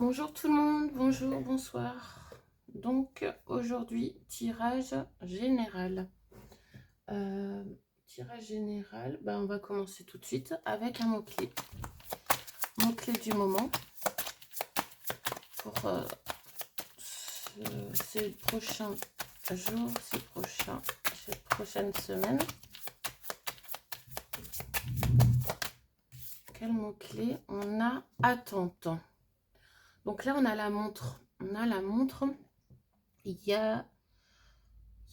Bonjour tout le monde, bonjour, bonsoir. Donc aujourd'hui, tirage général. Euh, Tirage général, on va commencer tout de suite avec un mot-clé. Mot-clé du moment pour ces prochains jours, cette prochaine semaine. Quel mot-clé? On a attente. Donc là, on a la montre. On a la montre. Il y a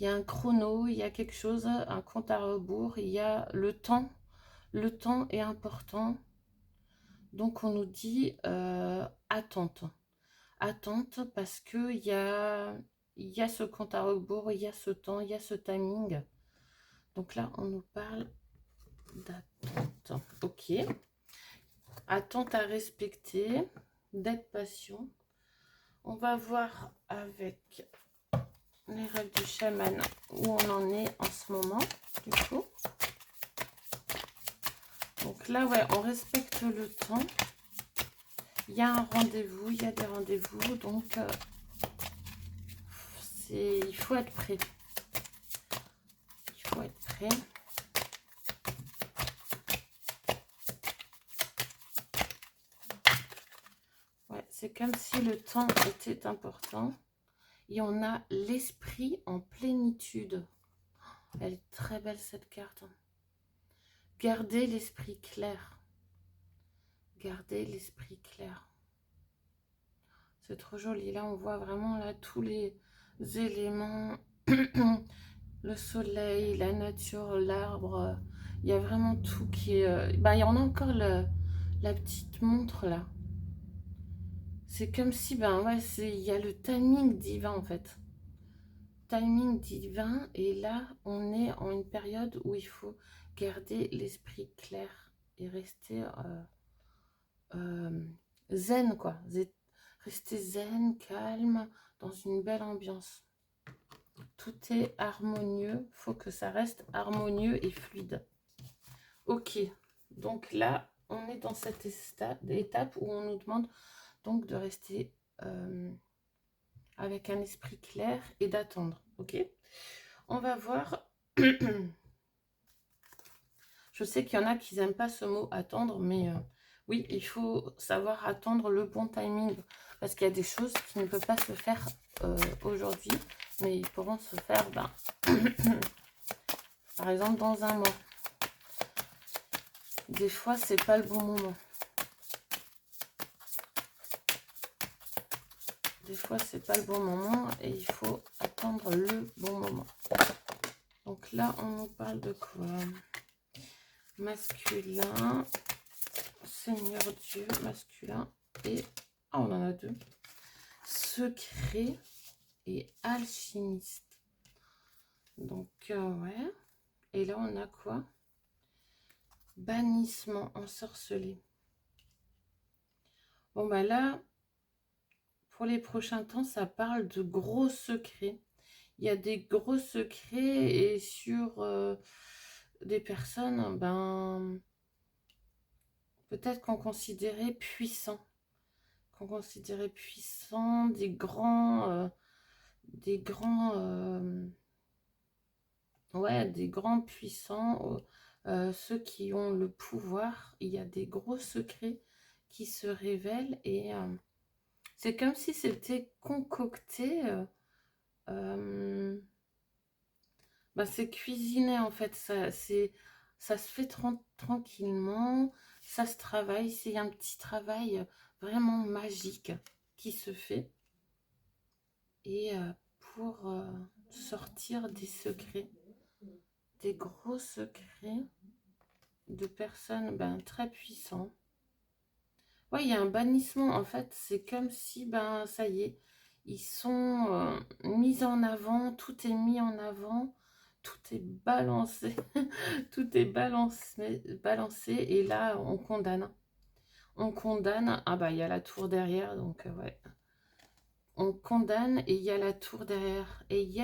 un chrono, il y a quelque chose, un compte à rebours, il y a le temps. Le temps est important. Donc on nous dit attente. Attente parce que il y a ce compte à rebours, il y a ce temps, il y a ce timing. Donc là, on nous parle d'attente. Ok. Attente à respecter, d'être patient. On va voir avec les rêves du chaman où on en est en ce moment, du coup. Donc là, ouais, on respecte le temps. Il y a un rendez-vous, il y a des rendez-vous, donc il faut être prêt. Il faut être prêt. Ouais, c'est comme si le temps était important. Et on a l'esprit en plénitude. Elle est très belle cette carte. Gardez l'esprit clair. Gardez l'esprit clair. C'est trop joli. Là, on voit vraiment là tous les éléments. Le soleil, la nature, l'arbre. Il y a vraiment tout qui est... il y en a encore la petite montre là. C'est comme si, ouais, il y a le timing divin en fait. Timing divin. Et là, on est en une période où il faut garder l'esprit clair et rester zen quoi. Rester zen, calme, dans une belle ambiance. Tout est harmonieux, faut que ça reste harmonieux et fluide. Ok, donc là, on est dans cette étape où on nous demande donc de rester avec un esprit clair et d'attendre. Ok, on va voir. Je sais qu'il y en a qui n'aiment pas ce mot attendre, mais oui, il faut savoir attendre le bon timing parce qu'il y a des choses qui ne peuvent pas se faire aujourd'hui, mais ils pourront se faire, par exemple, dans un mois. Des fois, c'est pas le bon moment. Des fois, c'est pas le bon moment et il faut attendre le bon moment. Donc là, on nous parle de quoi? Masculin, Seigneur Dieu, masculin et... Ah, on en a deux. Secret et alchimiste. Donc, ouais. Et là, on a quoi? Bannissement, ensorcelé. Bon, là, pour les prochains temps, ça parle de gros secrets. Il y a des gros secrets et sur des personnes, peut-être qu'on considérait puissants. Des grands puissants, ceux qui ont le pouvoir. Il y a des gros secrets qui se révèlent et c'est comme si c'était concocté. C'est cuisiné en fait. Ça se fait tranquillement. Ça se travaille. C'est un petit travail vraiment magique qui se fait. Et pour sortir des secrets, des gros secrets de personnes très puissantes. Ouais, il y a un bannissement. En fait, c'est comme si, ça y est, ils sont mis en avant, tout est mis en avant, tout est balancé, tout est balancé, et là, on condamne. On condamne. Ah il y a la tour derrière, donc ouais. On condamne et il y a la tour derrière. Et il y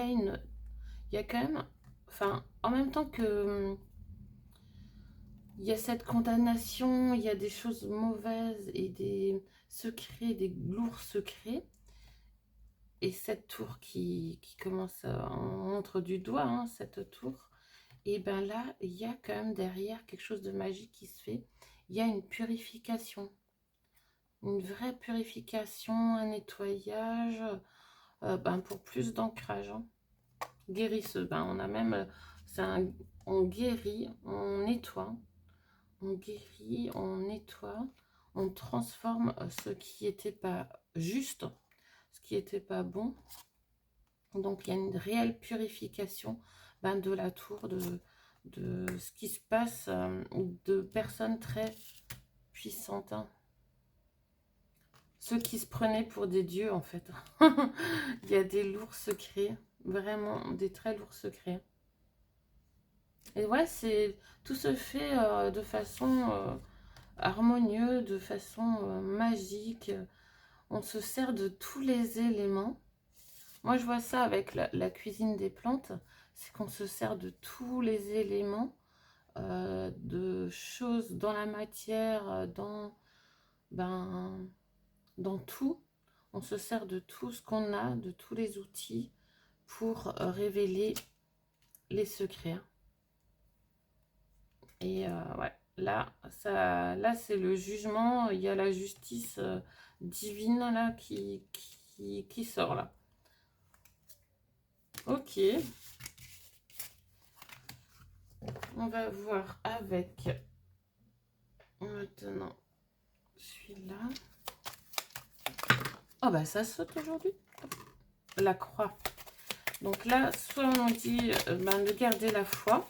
a quand même, en même temps que il y a cette condamnation, il y a des choses mauvaises et secrets, des lourds secrets. Et cette tour qui commence, on montre du doigt, hein, cette tour. Et ben là, il y a quand même derrière quelque chose de magique qui se fait. Il y a une purification, une vraie purification, un nettoyage, ben pour plus d'ancrage, hein. Guérisseuse, ben on a même, on guérit, on nettoie, on guérit, on nettoie, on transforme ce qui n'était pas juste, ce qui n'était pas bon. Donc il y a une réelle purification ben, de la tour, de ce qui se passe, de personnes très puissantes, hein. Ceux qui se prenaient pour des dieux en fait. Il y a des lourds secrets, vraiment des très lourds secrets. Et ouais, tout se fait de façon harmonieuse, de façon magique. On se sert de tous les éléments. Moi, je vois ça avec la cuisine des plantes, c'est qu'on se sert de tous les éléments, de choses dans la matière, ben, dans tout. On se sert de tout ce qu'on a, de tous les outils pour révéler les secrets, hein. Et ouais, là c'est le jugement, il y a la justice divine là qui sort là. Ok. On va voir avec maintenant celui-là. Oh bah ça saute aujourd'hui. La croix. Donc là, soit on dit ben, de garder la foi,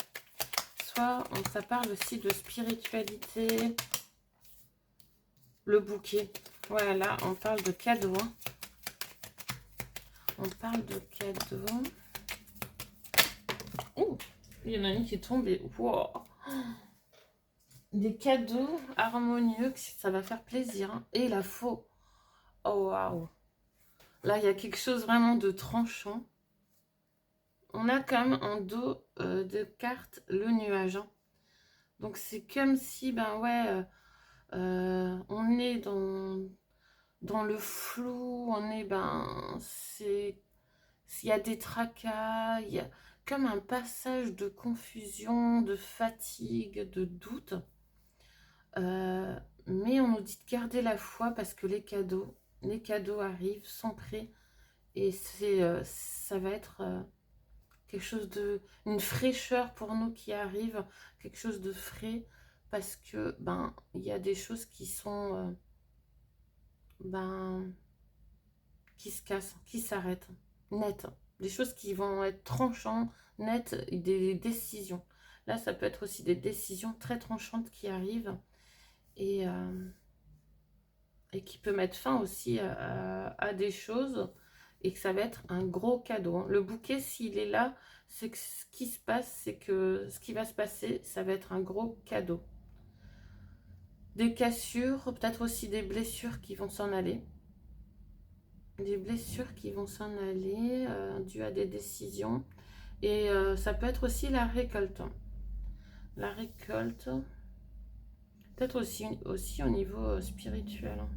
soit ça parle aussi de spiritualité. Le bouquet. Voilà, on parle de cadeaux, hein. On parle de cadeaux. Oh, il y en a une qui est tombée. Wow. Des cadeaux harmonieux, que ça va faire plaisir, hein. Et la faux. Oh, waouh. Là, il y a quelque chose vraiment de tranchant. On a quand même en dos de cartes le nuage, hein. Donc, c'est comme si, ben ouais, on est dans le flou. On est, ben, s'il y a des tracas, il y a comme un passage de confusion, de fatigue, de doute. Mais on nous dit de garder la foi parce que les cadeaux arrivent, sont prêts. Et ça va être quelque chose une fraîcheur pour nous qui arrive, quelque chose de frais, parce que ben il y a des choses qui sont ben qui se cassent, qui s'arrêtent, net, des choses qui vont être tranchantes, nettes, des décisions. Là, ça peut être aussi des décisions très tranchantes qui arrivent et qui peut mettre fin aussi à des choses et que ça va être un gros cadeau, hein. Le bouquet, s'il est là, c'est que ce qui se passe, c'est que ce qui va se passer, ça va être un gros cadeau. Des cassures, peut-être aussi des blessures qui vont s'en aller. Des blessures qui vont s'en aller dues à des décisions. Et ça peut être aussi la récolte. La récolte, peut-être aussi au niveau spirituel, hein.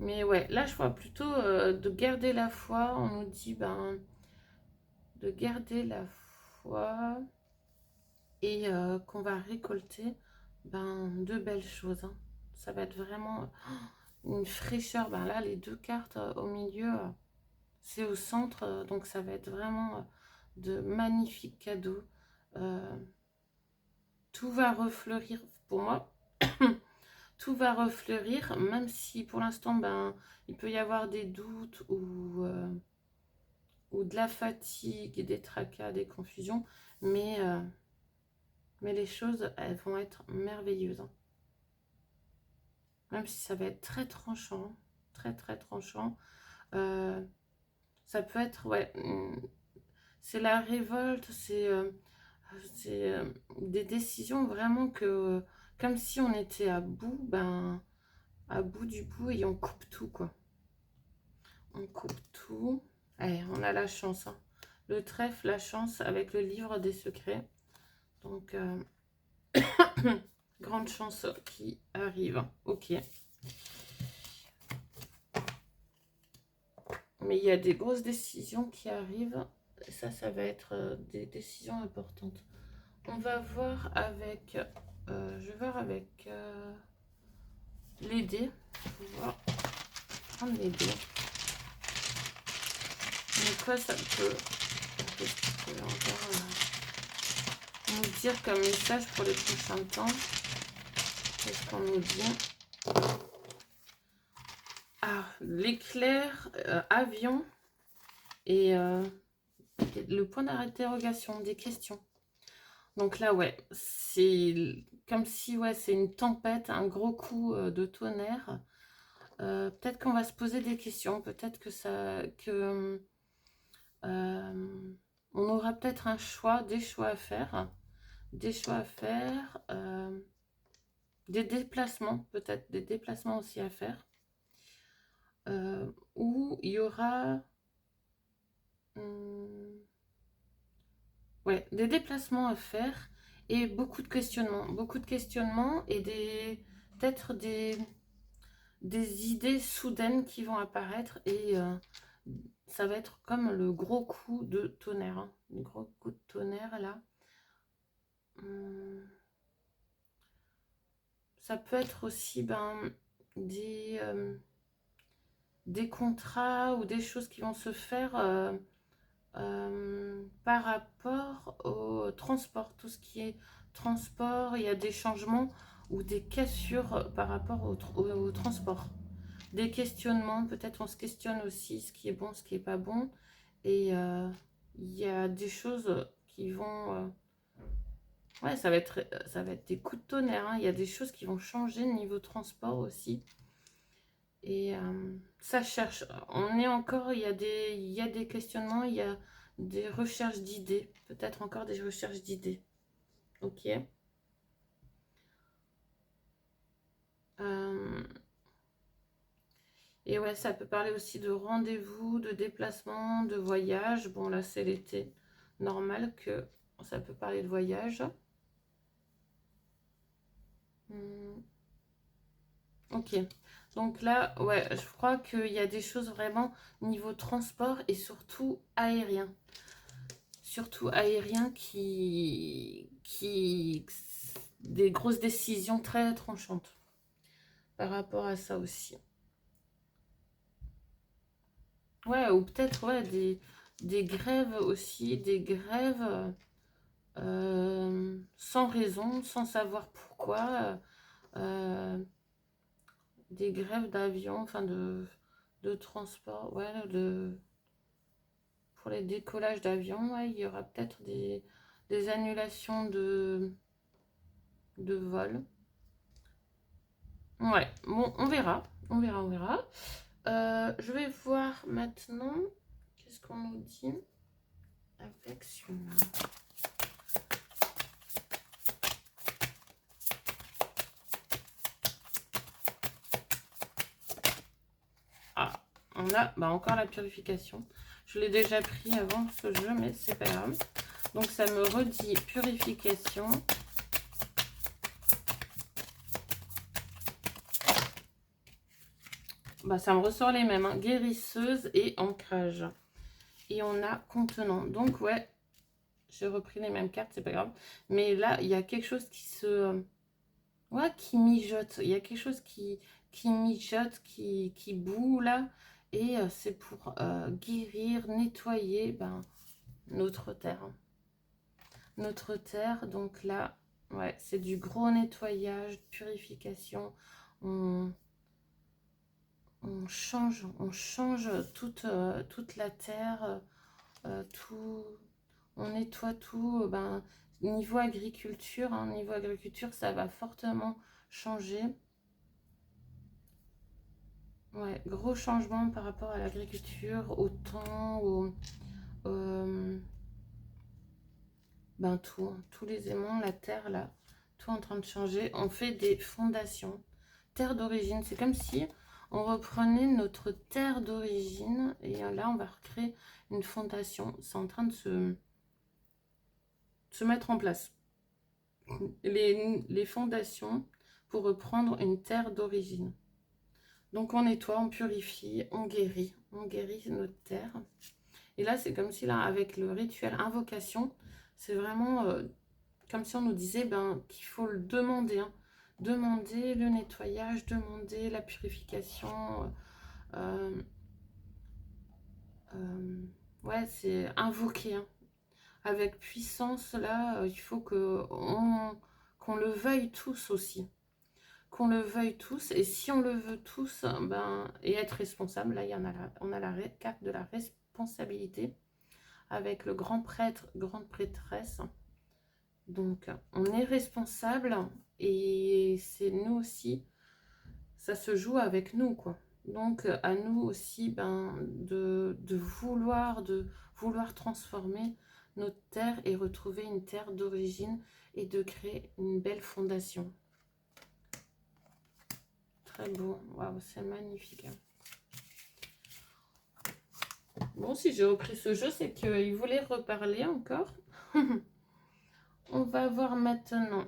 Mais ouais, là je vois plutôt de garder la foi. On nous dit ben de garder la foi et qu'on va récolter ben de belles choses, hein. Ça va être vraiment une fraîcheur. Ben là les deux cartes au milieu, c'est au centre, donc ça va être vraiment de magnifiques cadeaux. Euh, tout va refleurir pour moi. Tout va refleurir, même si pour l'instant, ben, il peut y avoir des doutes ou de la fatigue, des tracas, des confusions, mais les choses, elles vont être merveilleuses, hein. Même si ça va être très tranchant, très très tranchant. Euh, Ça peut être, ouais, c'est la révolte, c'est des décisions vraiment que, comme si on était à bout, ben, à bout du bout et on coupe tout, quoi. On coupe tout. Allez, on a la chance, hein. Le trèfle, la chance avec le livre des secrets. Donc, grande chance qui arrive. Ok. Mais il y a des grosses décisions qui arrivent. Ça va être des décisions importantes. On va voir avec... je vais voir avec les dés. On va prendre les dés. Mais quoi ça peut... Qu'est-ce qu'il peut encore nous dire comme message pour les prochains temps? Qu'est-ce qu'on nous dit? Ah, l'éclair, avion et le point d'interrogation, des questions. Donc là, ouais, c'est comme si, ouais, c'est une tempête, un gros coup de tonnerre. Peut-être qu'on va se poser des questions, peut-être on aura peut-être un choix, des choix à faire, des déplacements, peut-être des déplacements aussi à faire, où il y aura ouais, des déplacements à faire et beaucoup de questionnements et peut-être des idées soudaines qui vont apparaître et ça va être comme le gros coup de tonnerre, hein, le gros coup de tonnerre là. Ça peut être aussi des contrats ou des choses qui vont se faire par rapport au transport, tout ce qui est transport, il y a des changements ou des cassures par rapport au transport. Des questionnements, peut-être on se questionne aussi ce qui est bon, ce qui est pas bon. Et il y a des choses qui vont... ouais, ça va être des coups de tonnerre, hein. Il y a des choses qui vont changer niveau transport aussi. Et ça cherche. On est encore, il y a des questionnements, il y a des recherches d'idées. Peut-être encore des recherches d'idées. Ok. Et ouais, ça peut parler aussi de rendez-vous, de déplacement, de voyage. Bon, là, c'est l'été. Normal que ça peut parler de voyage. Ok. Donc là, ouais, je crois qu'il y a des choses vraiment niveau transport et surtout aérien. Surtout aérien qui des grosses décisions très tranchantes par rapport à ça aussi. Ouais, ou peut-être ouais, des grèves aussi, des grèves sans raison, sans savoir pourquoi, euh, des grèves d'avion, enfin de transport, ouais, pour les décollages d'avion, ouais, il y aura peut-être des annulations de vol. Ouais, bon, on verra. Je vais voir maintenant, qu'est-ce qu'on nous dit avec celui-là. Ah, on a encore la purification. Je l'ai déjà pris avant ce jeu, mais c'est pas grave. Donc ça me redit purification. Ça me ressort les mêmes, hein. Guérisseuse et ancrage. Et on a contenant. Donc ouais, j'ai repris les mêmes cartes, c'est pas grave. Mais là, il y a quelque chose qui se... ouais, qui mijote. Il y a quelque chose qui mijote, qui bout là. Et c'est pour guérir, nettoyer notre terre. Notre terre, donc là, ouais, c'est du gros nettoyage, purification. On change toute la terre, tout, on nettoie tout. Niveau agriculture, hein, niveau agriculture, ça va fortement changer. Ouais, gros changement par rapport à l'agriculture, au temps, tout, hein, tous les aimants, la terre là, tout en train de changer. On fait des fondations, terre d'origine. C'est comme si on reprenait notre terre d'origine et là on va recréer une fondation. C'est en train de se mettre en place. Les fondations pour reprendre une terre d'origine. Donc on nettoie, on purifie, on guérit notre terre. Et là, c'est comme si là, avec le rituel invocation, c'est vraiment comme si on nous disait ben, qu'il faut le demander. Hein. Demander le nettoyage, demander la purification. Euh, ouais, c'est invoquer. Hein. Avec puissance, là, il faut qu'on le veuille tous aussi. Qu'on le veuille tous. Et si on le veut tous, ben, et être responsable, là, on a la carte de la responsabilité avec le grand prêtre, grande prêtresse. Donc, on est responsable et c'est nous aussi, ça se joue avec nous, quoi. Donc, à nous aussi ben, de vouloir transformer notre terre et retrouver une terre d'origine et de créer une belle fondation. Très beau. Waouh, c'est magnifique. Hein. Bon, si j'ai repris ce jeu, c'est qu'il voulait reparler encore. On va voir maintenant.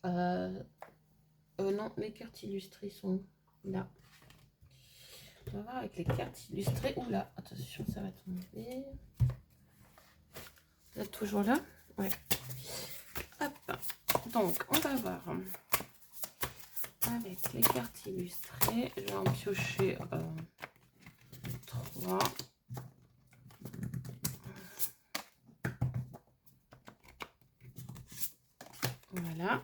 Non, les cartes illustrées sont là. On va voir avec les cartes illustrées. Oula, attention, ça va tomber. Vous êtes toujours là? Ouais. Hop. Donc, on va voir. Avec les cartes illustrées, je vais en piocher 3. Voilà.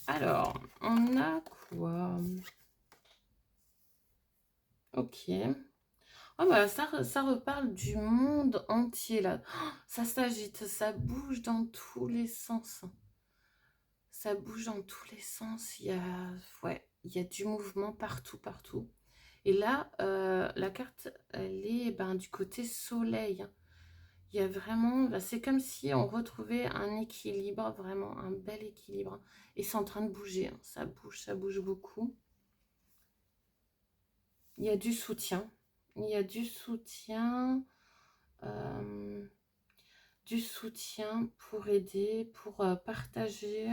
Alors, on a quoi? Ok. Oh bah ça reparle du monde entier là. Oh, ça s'agite, ça bouge dans tous les sens. Ça bouge dans tous les sens. Il y a du mouvement partout, partout. Et là, la carte, elle est ben, du côté soleil. Il y a vraiment, c'est comme si on retrouvait un équilibre, vraiment un bel équilibre. Et c'est en train de bouger. Hein. Ça bouge beaucoup. Il y a du soutien. Il y a du soutien. Du soutien pour aider, pour partager.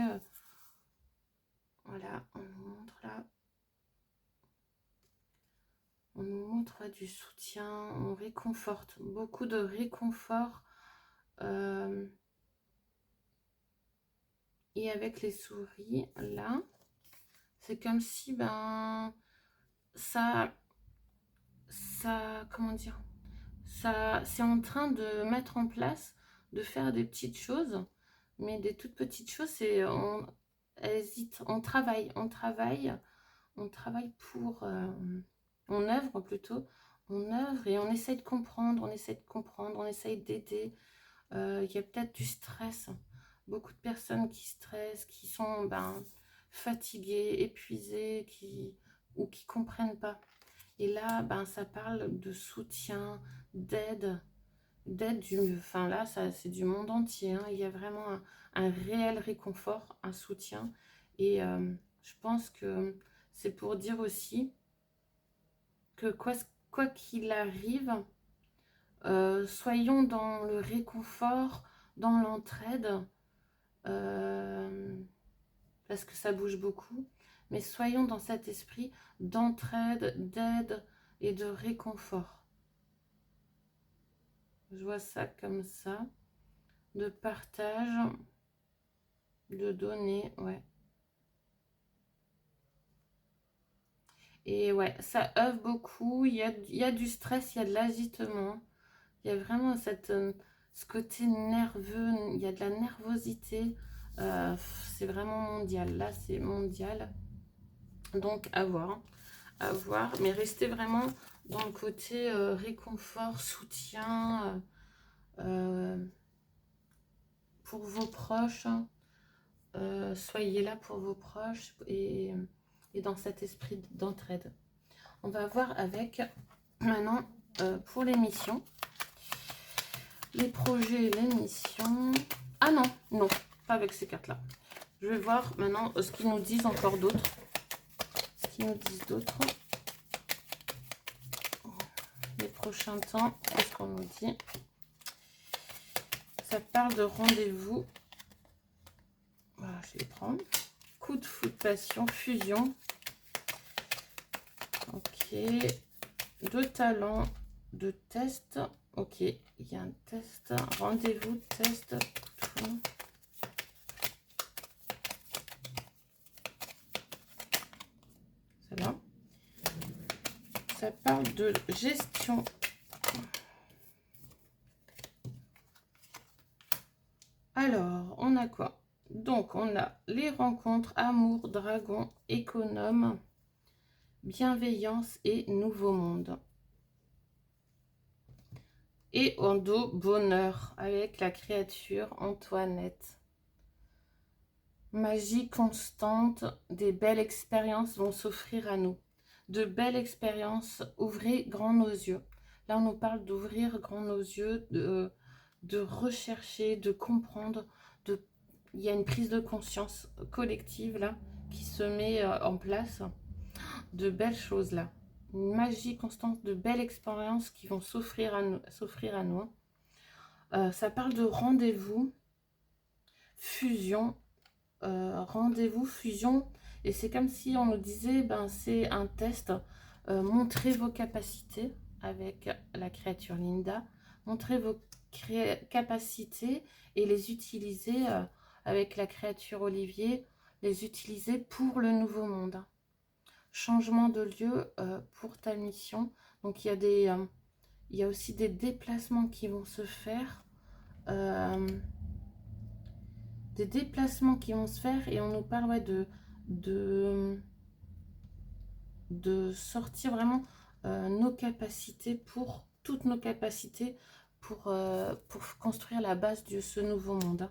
Voilà, on nous montre là. On nous montre du soutien, on réconforte, beaucoup de réconfort. Et avec les souris, là, c'est comme si, ben, comment dire, ça, c'est en train de mettre en place, de faire des petites choses, mais des toutes petites choses, on travaille pour, on œuvre plutôt, on œuvre et on essaye de comprendre, on essaye d'aider. Il y a peut-être du stress, beaucoup de personnes qui stressent, qui sont ben, fatiguées, épuisées, ou qui comprennent pas. Et là, ben, ça parle de soutien, d'aide, enfin là, ça, c'est du monde entier. Hein. Il y a vraiment un réel réconfort, un soutien. Et je pense que c'est pour dire aussi que quoi qu'il arrive, soyons dans le réconfort, dans l'entraide, parce que ça bouge beaucoup, mais soyons dans cet esprit d'entraide, d'aide et de réconfort. Je vois ça comme ça, de partage, de donner, ouais. Et ouais, ça œuvre beaucoup, il y a du stress, il y a de l'agitement, il y a vraiment ce côté nerveux, il y a de la nervosité, c'est vraiment mondial, là c'est mondial, donc à voir, mais restez vraiment dans le côté réconfort, soutien pour vos proches, soyez là pour vos proches et dans cet esprit d'entraide. On va voir avec maintenant pour les missions. Les projets, les missions. Ah non, non, pas avec ces cartes-là. Je vais voir maintenant ce qu'ils nous disent encore d'autres. Ce qu'ils nous disent d'autres. Les prochains temps, qu'est-ce qu'on nous dit? Ça parle de rendez-vous. Voilà, je vais les prendre. Coup de foudre, passion, fusion. Ok. De talent, de test. Ok, il y a un test. Rendez-vous, test. C'est là. Ça parle de gestion. Alors, on a quoi? Donc, on a les rencontres, amour, dragon, économe, bienveillance et nouveau monde. Et en dos, bonheur, avec la créature Antoinette. Magie constante, des belles expériences vont s'offrir à nous. De belles expériences, ouvrez grand nos yeux. Là, on nous parle d'ouvrir grand nos yeux, de rechercher, de comprendre. Il y a une prise de conscience collective là qui se met en place. De belles choses là. Une magie constante, de belles expériences qui vont s'offrir à nous. Ça parle de rendez-vous, fusion, rendez-vous, fusion. Et c'est comme si on nous disait, ben, c'est un test. Montrez vos capacités avec la créature Linda. Montrez vos capacités et les utiliser avec la créature Olivier. Les utiliser pour le nouveau monde. Changement de lieu pour ta mission. Donc il y a aussi des déplacements qui vont se faire. Des déplacements qui vont se faire et on nous parle ouais, de sortir vraiment nos capacités toutes nos capacités pour construire la base de ce nouveau monde.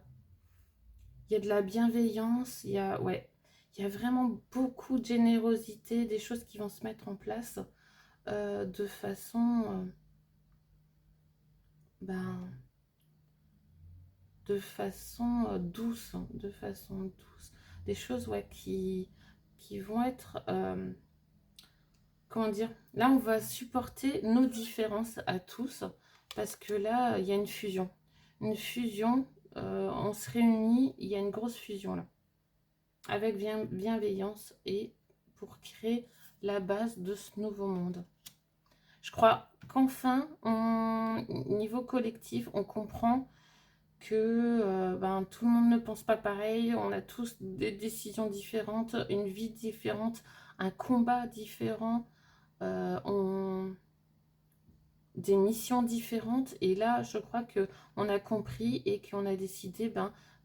Il y a de la bienveillance, il y a vraiment beaucoup de générosité, des choses qui vont se mettre en place de façon douce, des choses ouais, qui vont être comment dire, là on va supporter nos différences à tous parce que là il y a une fusion, on se réunit, il y a une grosse fusion là avec bienveillance et pour créer la base de ce nouveau monde. Je crois qu'enfin niveau collectif on comprend que tout le monde ne pense pas pareil, on a tous des décisions différentes, une vie différente, un combat différent, des missions différentes. Et là, je crois que on a compris et qu'on a décidé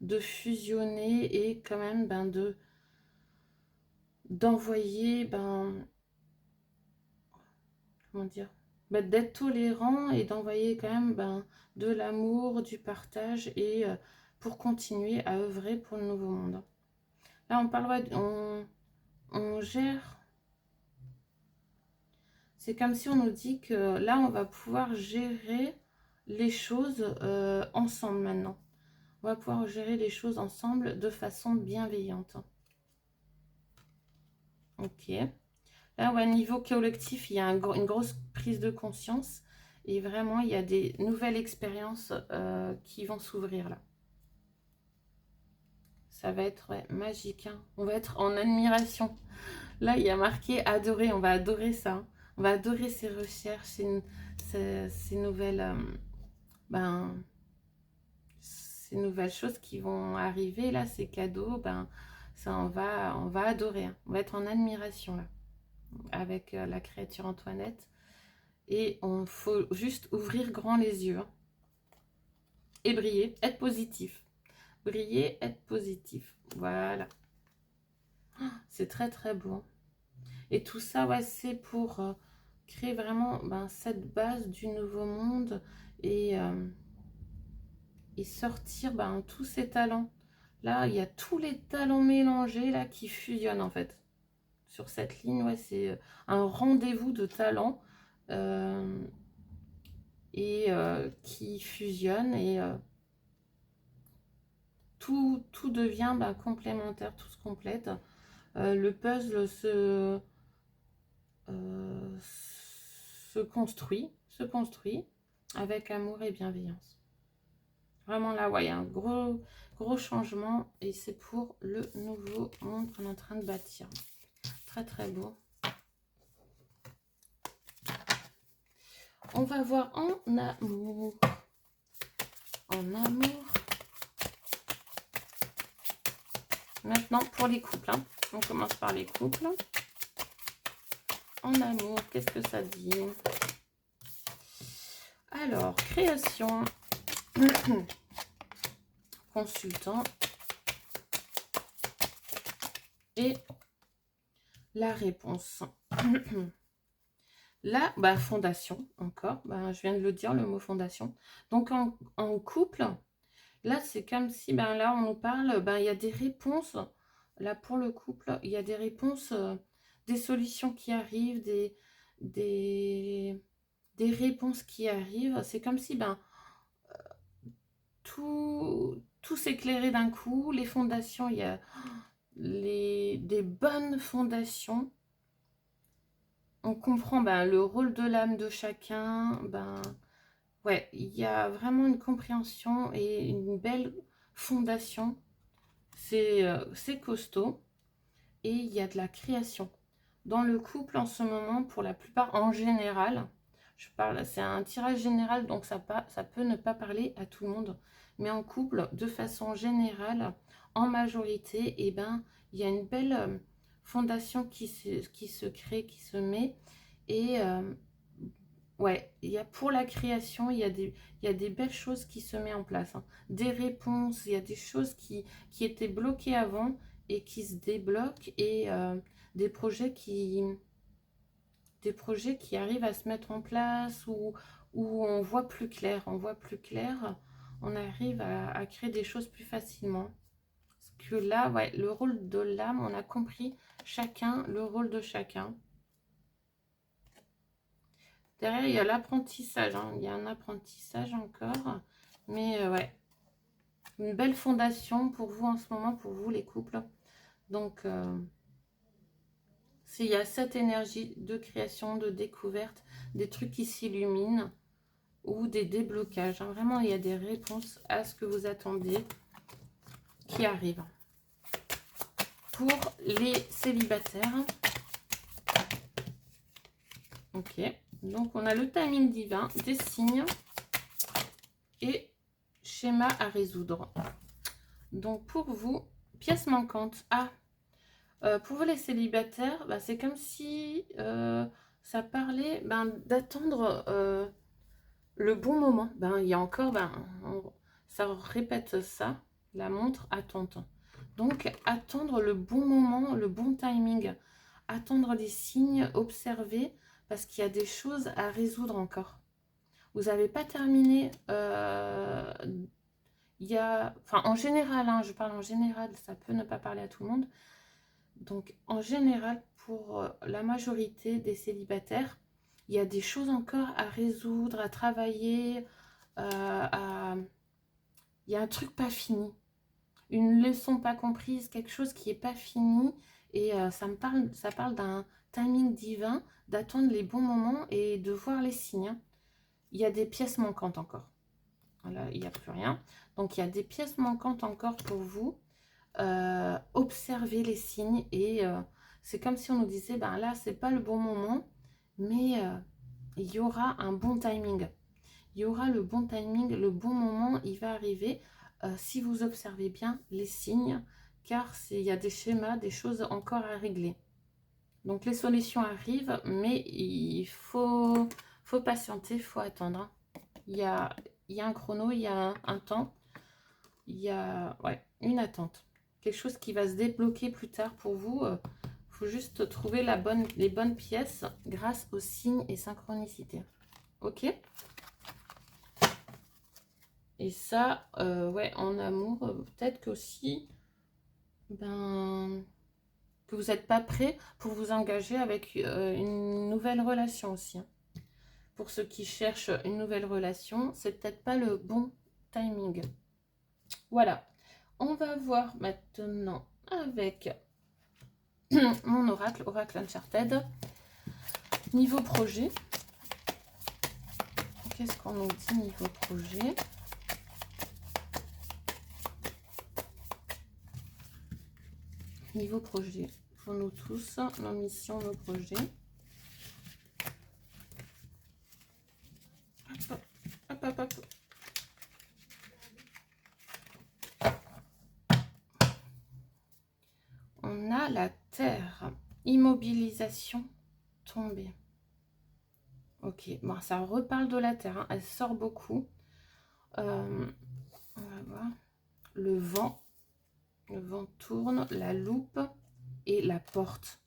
de fusionner et quand même d'envoyer, comment dire, d'être tolérant et d'envoyer quand même de l'amour, du partage et pour continuer à œuvrer pour le nouveau monde. Là, on parle, on gère. C'est comme si on nous dit que là, on va pouvoir gérer les choses ensemble maintenant. On va pouvoir gérer les choses ensemble de façon bienveillante. Ok. Là, ouais, niveau collectif, il y a une grosse prise de conscience. Et vraiment, il y a des nouvelles expériences qui vont s'ouvrir là. Ça va être magique. Hein. On va être en admiration. Là, il y a marqué adorer. On va adorer ça. Hein. On va adorer ces recherches, ces nouvelles, ces nouvelles choses qui vont arriver. Là, ces cadeaux, ça, on va adorer. Hein. On va être en admiration là, avec la créature Antoinette. Et il faut juste ouvrir grand les yeux. Hein. Et briller, être positif. Briller, être positif. Voilà. C'est très très beau. Et tout ça, ouais, c'est pour créer vraiment cette base du nouveau monde et sortir tous ces talents. Là, il y a tous les talents mélangés là qui fusionnent en fait. Sur cette ligne, ouais, c'est un rendez-vous de talents et qui fusionnent et tout devient complémentaire, tout se complète. Le puzzle se construit avec amour et bienveillance. Vraiment là, ouais, il y a un gros changement et c'est pour le nouveau monde qu'on est en train de bâtir. Très très beau. On va voir en amour. En amour. Maintenant, pour les couples. Hein. On commence par les couples. En amour, qu'est-ce que ça dit? Alors, création. Consultant. Et la réponse. Là, bah, fondation, encore. Bah, je viens de le dire, le mot fondation. Donc, en couple, là, c'est comme si, ben, là, on nous parle, ben, il y a des réponses. Là, pour le couple, il y a des réponses, des solutions qui arrivent, des réponses qui arrivent. C'est comme si, ben, tout s'éclairait d'un coup. Les fondations, il y a des bonnes fondations. On comprend ben, le rôle de l'âme de chacun. Ben, ouais, il y a vraiment une compréhension et une belle fondation. C'est costaud. Et il y a de la création. Dans le couple, en ce moment, pour la plupart, en général, je parle, c'est un tirage général, donc ça peut ne pas parler à tout le monde. Mais en couple, de façon générale, en majorité, eh ben, il y a une belle fondation qui se crée, qui se met. Et ouais, il y a pour la création, il y a des belles choses qui se mettent en place. Hein. Des réponses, il y a des choses qui étaient bloquées avant et qui se débloquent. Et des projets qui arrivent à se mettre en place où on voit plus clair. On voit plus clair, on arrive à créer des choses plus facilement. Parce que là, ouais, le rôle de l'âme, on a compris chacun, le rôle de chacun. Derrière, il y a l'apprentissage. Hein. Il y a un apprentissage encore. Mais ouais, une belle fondation pour vous en ce moment, pour vous les couples. Donc, il y a cette énergie de création, de découverte, des trucs qui s'illuminent ou des déblocages. Hein. Vraiment, il y a des réponses à ce que vous attendiez qui arrivent. Pour les célibataires. Ok. Donc, on a le timing divin, des signes et schéma à résoudre. Donc, pour vous, pièce manquante. Ah, pour vous les célibataires, bah, c'est comme si ça parlait d'attendre le bon moment. Ben, il y a encore, ça répète ça, la montre attente. Donc, attendre le bon moment, le bon timing. Attendre les signes, observer, parce qu'il y a des choses à résoudre encore. Vous n'avez pas terminé. En général, hein, je parle en général, ça peut ne pas parler à tout le monde. Donc, en général, pour la majorité des célibataires, il y a des choses encore à résoudre, à travailler, il y a un truc pas fini, une leçon pas comprise, quelque chose qui est pas fini. Et ça parle d'un timing divin, d'attendre les bons moments et de voir les signes. Il y a des pièces manquantes encore. Là, il n'y a plus rien. Donc, il y a des pièces manquantes encore pour vous. Observer les signes et c'est comme si on nous disait, ben là, c'est pas le bon moment, mais il y aura un bon timing. Il y aura le bon timing, le bon moment, il va arriver si vous observez bien les signes, car il y a des schémas, des choses encore à régler. Donc les solutions arrivent, mais il faut patienter, il faut attendre. Hein. Il y a un chrono, il y a un temps, il y a une attente. Quelque chose qui va se débloquer plus tard pour vous. Faut juste trouver les bonnes pièces grâce aux signes et synchronicités. Ok? Et ça, ouais, en amour, peut-être qu'aussi, que vous n'êtes pas prêt pour vous engager avec une nouvelle relation aussi. Hein. Pour ceux qui cherchent une nouvelle relation, c'est peut-être pas le bon timing. Voilà. On va voir maintenant avec mon oracle Uncharted. Niveau projet. Qu'est-ce qu'on nous dit niveau projet? Niveau projet. Pour nous tous, nos missions, nos projets. Hop, hop, hop. On a la terre. Immobilisation tombée. Ok, bon, ça reparle de la terre. Hein. Elle sort beaucoup. On va voir. Le vent. Le vent tourne. La loupe et la porte.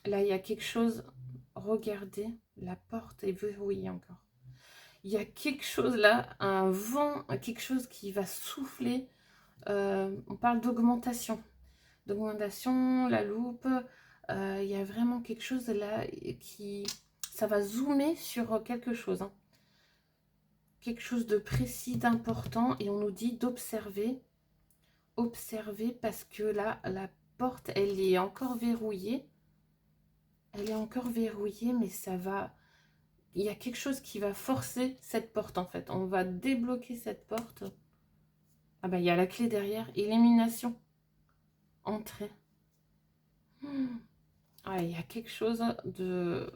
Là, il y a quelque chose. Regardez, la porte est verrouillée encore. Il y a quelque chose là, un vent, quelque chose qui va souffler. On parle d'augmentation. D'augmentation, la loupe. Il y a vraiment quelque chose là qui... Ça va zoomer sur quelque chose. Hein. Quelque chose de précis, d'important. Et on nous dit d'observer. Observer parce que là, la porte, elle est encore verrouillée. Elle est encore verrouillée, mais ça va... Il y a quelque chose qui va forcer cette porte, en fait. On va débloquer cette porte. Ah bah, il y a la clé derrière. Élimination. Entrée. Ah, il y a quelque chose de...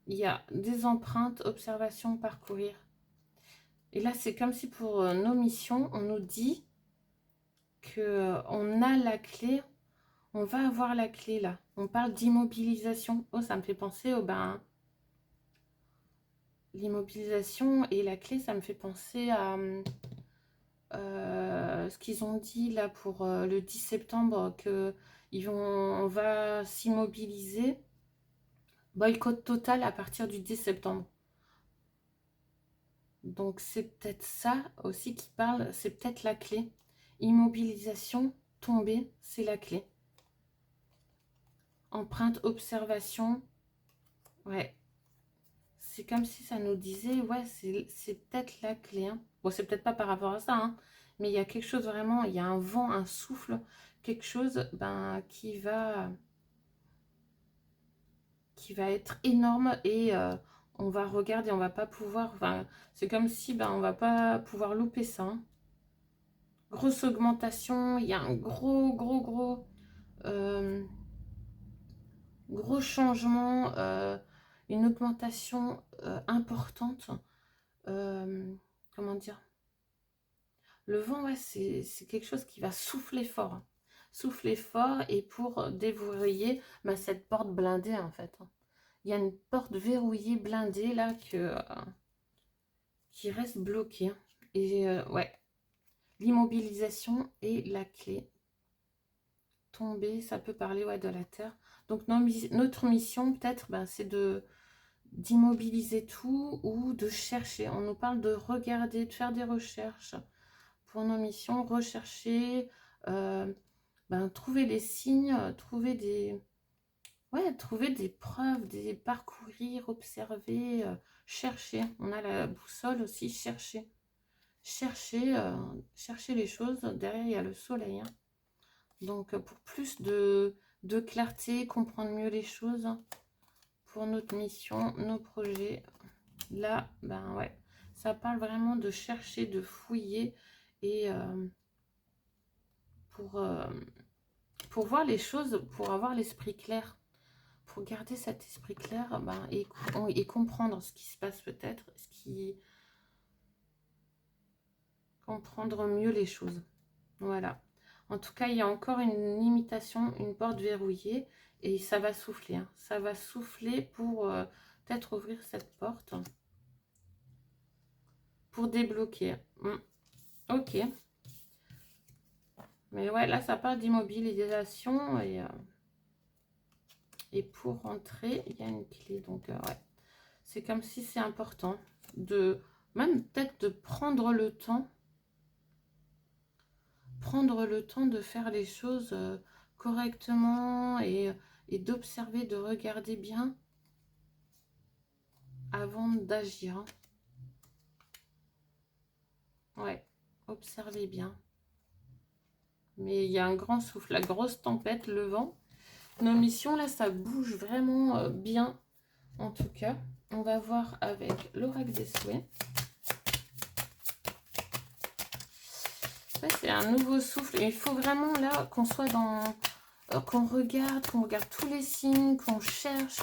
Il y a des empreintes, observations, parcourir. Et là, c'est comme si pour nos missions, on nous dit qu'on a la clé. On va avoir la clé, là. On parle d'immobilisation. Oh, ça me fait penser au... Ben, l'immobilisation et la clé, ça me fait penser à ce qu'ils ont dit là pour le 10 septembre, on va s'immobiliser. Boycott total à partir du 10 septembre. Donc c'est peut-être ça aussi qui parle, c'est peut-être la clé. Immobilisation, tomber, c'est la clé. Empreinte, observation, ouais. C'est comme si ça nous disait, ouais, c'est peut-être la clé. Hein. Bon, c'est peut-être pas par rapport à ça, hein, mais il y a quelque chose vraiment, il y a un vent, un souffle, quelque chose qui va être énorme et on va regarder, on va pas pouvoir, c'est comme si on va pas pouvoir louper ça. Hein. Grosse augmentation, il y a un gros changement, une augmentation importante. Comment dire? Le vent, ouais, c'est quelque chose qui va souffler fort. Hein. Souffler fort et pour déverrouiller cette porte blindée en fait. Hein. Il y a une porte verrouillée, blindée là qui reste bloquée. Hein. Et ouais, l'immobilisation est la clé. Tomber, ça peut parler ouais, de la terre. Donc notre mission peut-être c'est d'immobiliser tout ou de chercher. On nous parle de regarder, de faire des recherches pour nos missions, rechercher, trouver des signes, trouver des preuves, parcourir, observer, chercher. On a la boussole aussi, chercher. Chercher les choses. Derrière, il y a le soleil. Hein. Donc, pour plus de clarté, comprendre mieux les choses, pour notre mission, nos projets, là, ouais, ça parle vraiment de chercher, de fouiller et pour voir les choses, pour avoir l'esprit clair, pour garder cet esprit clair et comprendre ce qui se passe peut-être, comprendre mieux les choses. Voilà. En tout cas, il y a encore une limitation, une porte verrouillée et ça va souffler. Hein. Ça va souffler pour peut-être ouvrir cette porte. Pour débloquer. Ok. Mais ouais, là, ça parle d'immobilisation et pour rentrer, il y a une clé. Donc, ouais. C'est comme si c'est important de, même peut-être de prendre le temps. Prendre le temps de faire les choses correctement et d'observer, de regarder bien avant d'agir. Hein. Ouais, observez bien. Mais il y a un grand souffle, la grosse tempête, le vent. Nos missions, là, ça bouge vraiment bien. En tout cas, on va voir avec l'oracle des souhaits. C'est un nouveau souffle. Et il faut vraiment, là, qu'on soit dans... qu'on regarde tous les signes, qu'on cherche,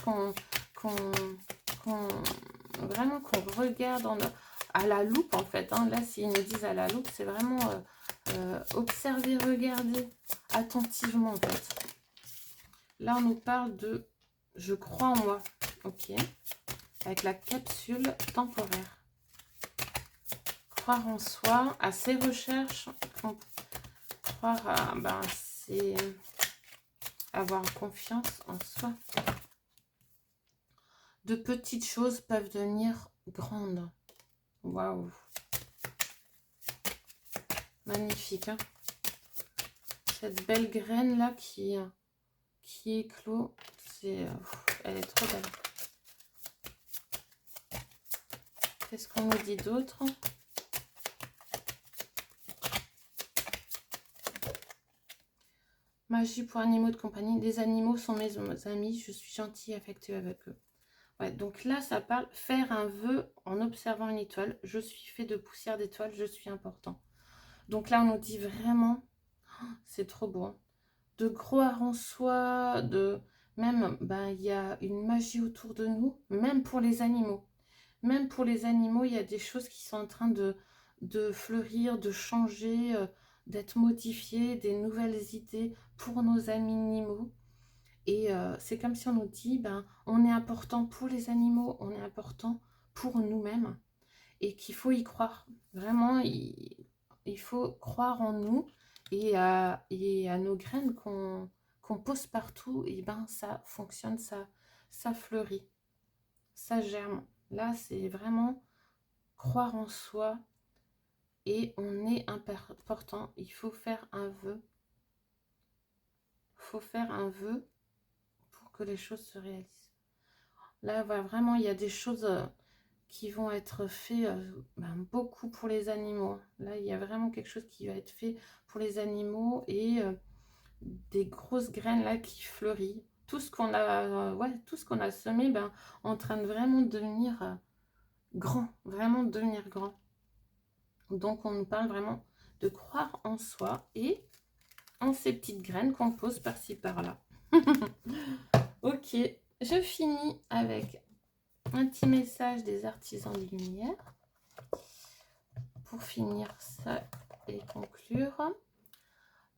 vraiment qu'on regarde à la loupe, en fait. Hein. Là, s'ils nous disent à la loupe, c'est vraiment observer, regarder attentivement, en fait. Là, on nous parle de « je crois en moi ». Ok. Avec la capsule temporaire. Croire en soi, à ses recherches. Croire à... Ben, c'est avoir confiance en soi. De petites choses peuvent devenir grandes. Waouh. Magnifique. Hein, cette belle graine là qui éclot. Elle est trop belle. Qu'est-ce qu'on nous dit d'autre? Magie pour animaux de compagnie. Les animaux sont mes amis. Je suis gentille et affectueux avec eux. Ouais, donc là, ça parle faire un vœu en observant une étoile. Je suis fait de poussière d'étoiles. Je suis important. Donc là, on nous dit vraiment, c'est trop beau. Hein, de croire en soi, même, ben, il y a une magie autour de nous, même pour les animaux. Même pour les animaux, il y a des choses qui sont en train de fleurir, de changer, d'être modifiées, des nouvelles idées pour nos animaux. Et c'est comme si on nous dit, ben, on est important pour les animaux, on est important pour nous-mêmes. Et qu'il faut y croire. Vraiment, il faut croire en nous et à nos graines qu'on pose partout. Et ben, ça fonctionne, ça fleurit, ça germe. Là, c'est vraiment croire en soi et on est important. Il faut faire un vœu. Il faut faire un vœu pour que les choses se réalisent. Là, vraiment, il y a des choses qui vont être faites beaucoup pour les animaux. Là, il y a vraiment quelque chose qui va être fait pour les animaux et des grosses graines là qui fleurissent. Tout ce qu'on a, tout ce qu'on a semé, en train de vraiment devenir grand, vraiment devenir grand. Donc, on nous parle vraiment de croire en soi et en ces petites graines qu'on pose par-ci par-là. Ok, je finis avec un petit message des artisans de lumière pour finir ça et conclure.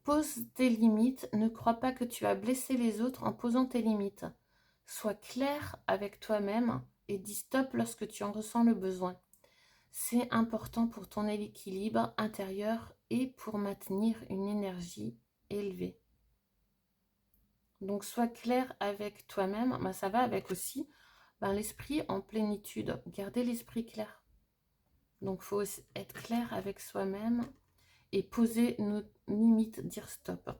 Pose tes limites, ne crois pas que tu as blessé les autres en posant tes limites. Sois clair avec toi-même et dis stop lorsque tu en ressens le besoin. C'est important pour ton équilibre intérieur et pour maintenir une énergie élevée. Donc sois clair avec toi-même, ça va avec aussi l'esprit en plénitude, garder l'esprit clair. Donc il faut être clair avec soi-même et poser nos limites, dire stop.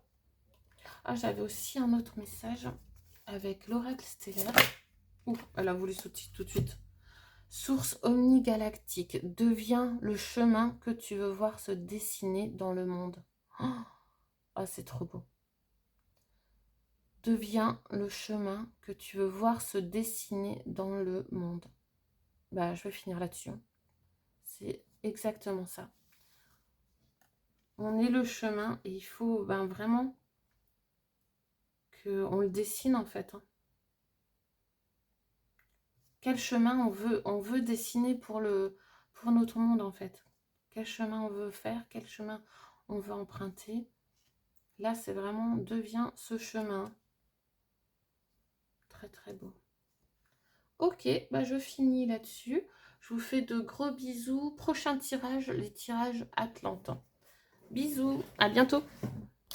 Ah, j'avais aussi un autre message avec l'oracle stellaire. Ouh, elle a voulu sauter tout de suite. Source omnigalactique, deviens le chemin que tu veux voir se dessiner dans le monde. Oh, c'est trop beau. Deviens le chemin que tu veux voir se dessiner dans le monde. Je vais finir là-dessus. C'est exactement ça. On est le chemin et il faut vraiment qu'on le dessine en fait. Hein. Quel chemin on veut dessiner pour notre monde en fait. Quel chemin on veut faire, quel chemin on veut emprunter. Là, c'est vraiment devient ce chemin. Très très beau. Ok, je finis là-dessus. Je vous fais de gros bisous. Prochain tirage, les tirages Atlante. Bisous, à bientôt.